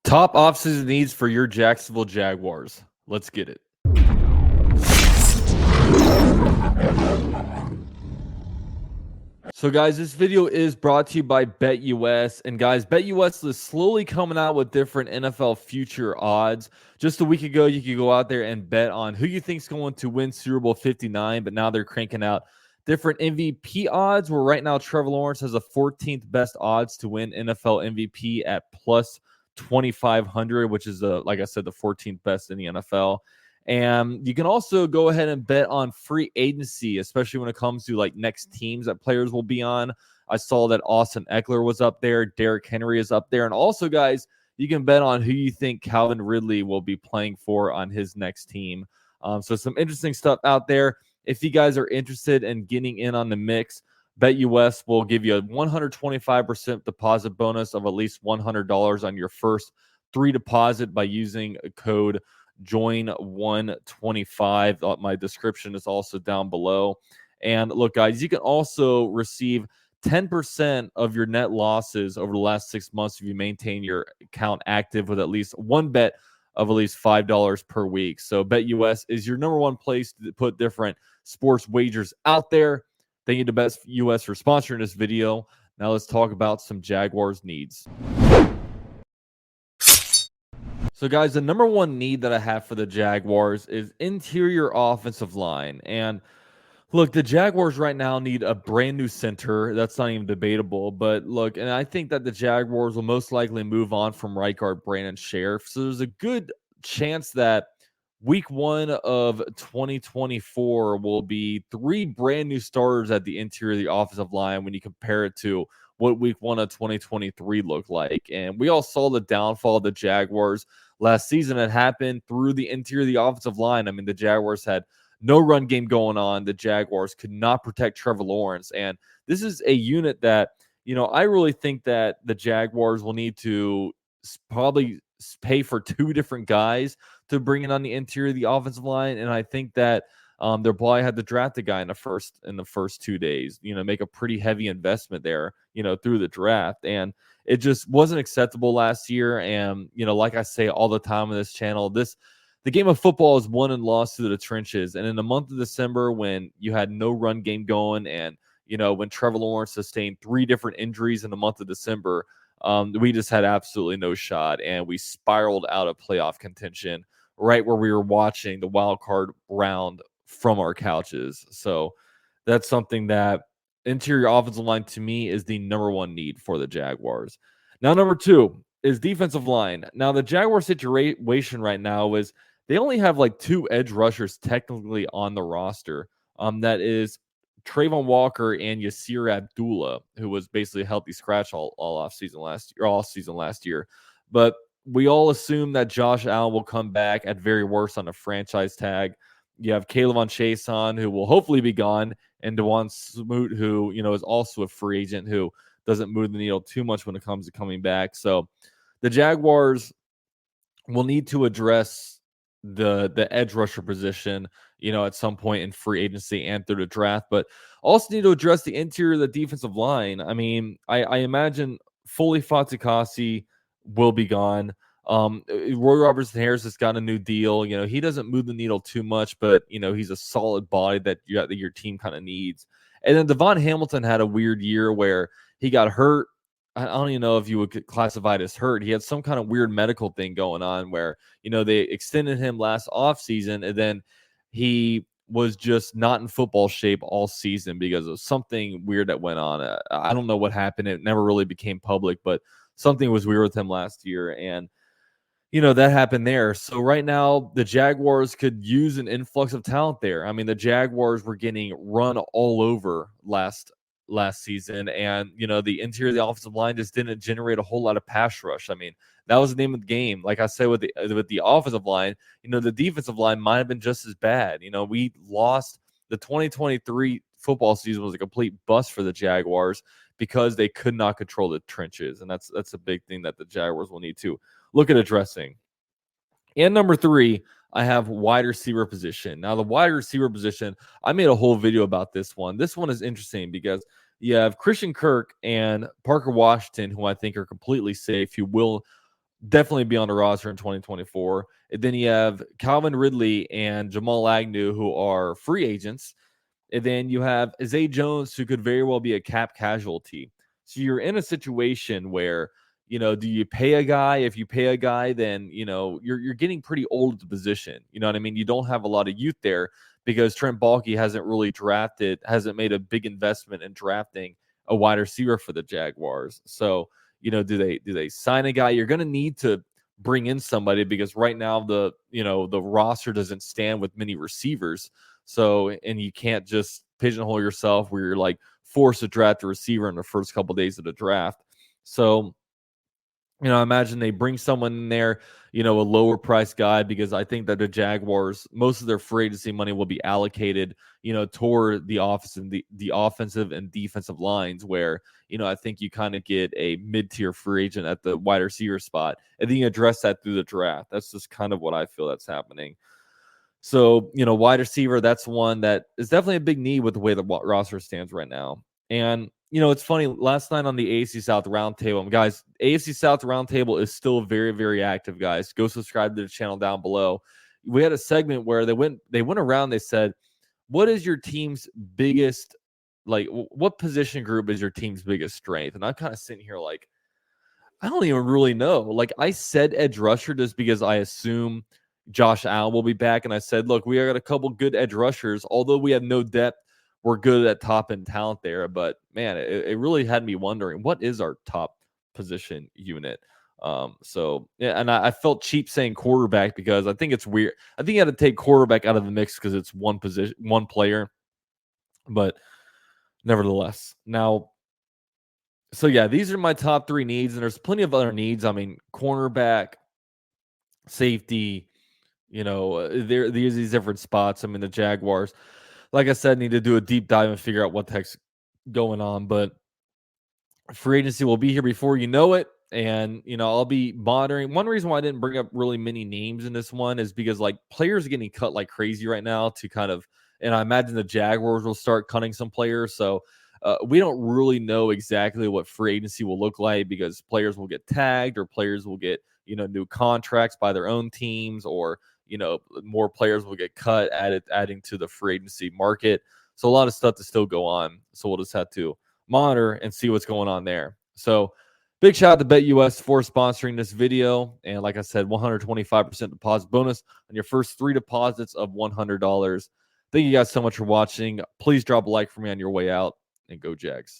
Top offseason needs for your Jacksonville Jaguars. Let's get it. So, guys, this video is brought to you by BetUS. And, guys, BetUS is slowly coming out with different NFL future odds. Just a week ago, you could go out there and bet on who you think is going to win Super Bowl 59, but now they're cranking out different MVP odds, where right now Trevor Lawrence has the 14th best odds to win NFL MVP at plus 2,500, which is, like I said, the 14th best in the NFL. And you can also go ahead and bet on free agency, especially when it comes to like next teams that players will be on. I saw that Austin Eckler was up there. Derrick Henry is up there. And also, guys, you can bet on who you think Calvin Ridley will be playing for on his next team. So some interesting stuff out there. If you guys are interested in getting in on the mix, BetUS will give you a 125% deposit bonus of at least $100 on your first 3 deposit by using a code join125. My description is also down below. And look, guys, you can also receive 10% of your net losses over the last 6 months if you maintain your account active with at least one bet of at least $5 per week. So BetUS is your number one place to put different sports wagers out there. Thank you to BetUS for sponsoring this video. Now let's talk about some Jaguars needs. So, guys, the number one need that I have for the Jaguars is interior offensive line. And look, the Jaguars right now need a brand new center. That's not even debatable. But look, and I think that the Jaguars will most likely move on from right guard Brandon Sheriff. So there's a good chance that week 1 of 2024 will be 3 brand new starters at the interior of the offensive line when you compare it to what week 1 of 2023 looked like. And we all saw the downfall of the Jaguars last season. It happened through the interior of the offensive line. I mean, the Jaguars had no run game going on. The Jaguars could not protect Trevor Lawrence. And this is a unit that, I really think that the Jaguars will need to probably pay for 2 different guys to bring in on the interior of the offensive line. And I think that they'll probably have to draft a guy in the first 2 days, make a pretty heavy investment there, through the draft. And it just wasn't acceptable last year. And, like I say all the time on this channel, the game of football is won and lost through the trenches. And in the month of December, when you had no run game going, and, when Trevor Lawrence sustained 3 different injuries in the month of December, we just had absolutely no shot. And we spiraled out of playoff contention right where we were watching the wild card round from our couches. So that's something that interior offensive line to me is the number one need for the Jaguars. Now, number 2 is defensive line. Now, the Jaguar situation right now is they only have like 2 edge rushers technically on the roster. That is Trayvon Walker and Yasir Abdullah, who was basically a healthy scratch all season last year. But we all assume that Josh Allen will come back at very worst on a franchise tag. You have K'Lavon Chaisson, who will hopefully be gone, and Dewan Smoot, who, is also a free agent who doesn't move the needle too much when it comes to coming back. So the Jaguars will need to address the edge rusher position, at some point in free agency and through the draft, but also need to address the interior of the defensive line. I mean, I imagine Foley Fatukasi will be gone. Roy Robertson-Harris has got a new deal. He doesn't move the needle too much, but he's a solid body that your team kind of needs. And then Devon Hamilton had a weird year where he got hurt. I don't even know if you would classify it as hurt. He had some kind of weird medical thing going on where, they extended him last offseason, and then he was just not in football shape all season because of something weird that went on. I don't know what happened. It never really became public, but something was weird with him last year. And, that happened there. So right now, the Jaguars could use an influx of talent there. I mean, the Jaguars were getting run all over last season, and the interior of the offensive line just didn't generate a whole lot of pass rush. I mean, that was the name of the game. Like I said, with the offensive line, the defensive line might have been just as bad. We lost the 2023 football season was a complete bust for the Jaguars because they could not control the trenches, and that's a big thing that the Jaguars will need to look at addressing. And number 3, I have wide receiver position. Now, the wide receiver position, I made a whole video about this one. This one is interesting because you have Christian Kirk and Parker Washington, who I think are completely safe, who will definitely be on the roster in 2024. And then you have Calvin Ridley and Jamal Agnew, who are free agents. And then you have Zay Jones, who could very well be a cap casualty. So you're in a situation where, do you pay a guy? If you pay a guy, then, you're getting pretty old at the position. You know what I mean? You don't have a lot of youth there because Trent Baalke hasn't made a big investment in drafting a wide receiver for the Jaguars. So, do they sign a guy? You're going to need to bring in somebody because right now the roster doesn't stand with many receivers. So, and you can't just pigeonhole yourself where you're like forced to draft a receiver in the first couple of days of the draft. So, I imagine they bring someone in there, a lower price guy, because I think that the Jaguars, most of their free agency money will be allocated, toward the office and the offensive and defensive lines, where, I think you kind of get a mid-tier free agent at the wide receiver spot, and then you address that through the draft. That's just kind of what I feel that's happening. So, wide receiver, that's one that is definitely a big need with the way the roster stands right now. And, it's funny, last night on the AFC South Roundtable, guys, AFC South Roundtable is still very, very active, guys. Go subscribe to the channel down below. We had a segment where they went around, they said, what is your team's biggest, what position group is your team's biggest strength? And I'm kind of sitting here like, I don't even really know. Like, I said edge rusher just because I assume Josh Allen will be back. And I said, look, we got a couple good edge rushers. Although we have no depth, we're good at top end talent there. But, man, it really had me wondering, what is our top position unit? So, yeah, and I felt cheap saying quarterback because I think it's weird. I think you had to take quarterback out of the mix because it's one position, one player. But nevertheless, now, so yeah, these are my top three needs, and there's plenty of other needs. I mean, cornerback, safety, there's these different spots. I mean, the Jaguars, like I said, need to do a deep dive and figure out what the heck's going on. But free agency will be here before you know it. And, I'll be monitoring. One reason why I didn't bring up really many names in this one is because, like, players are getting cut like crazy right now to kind of, and I imagine the Jaguars will start cutting some players. So we don't really know exactly what free agency will look like because players will get tagged or players will get, new contracts by their own teams, or, more players will get cut, adding to the free agency market. So a lot of stuff to still go on. So we'll just have to monitor and see what's going on there. So big shout out to BetUS for sponsoring this video. And like I said, 125% deposit bonus on your first 3 deposits of $100. Thank you guys so much for watching. Please drop a like for me on your way out, and go Jags.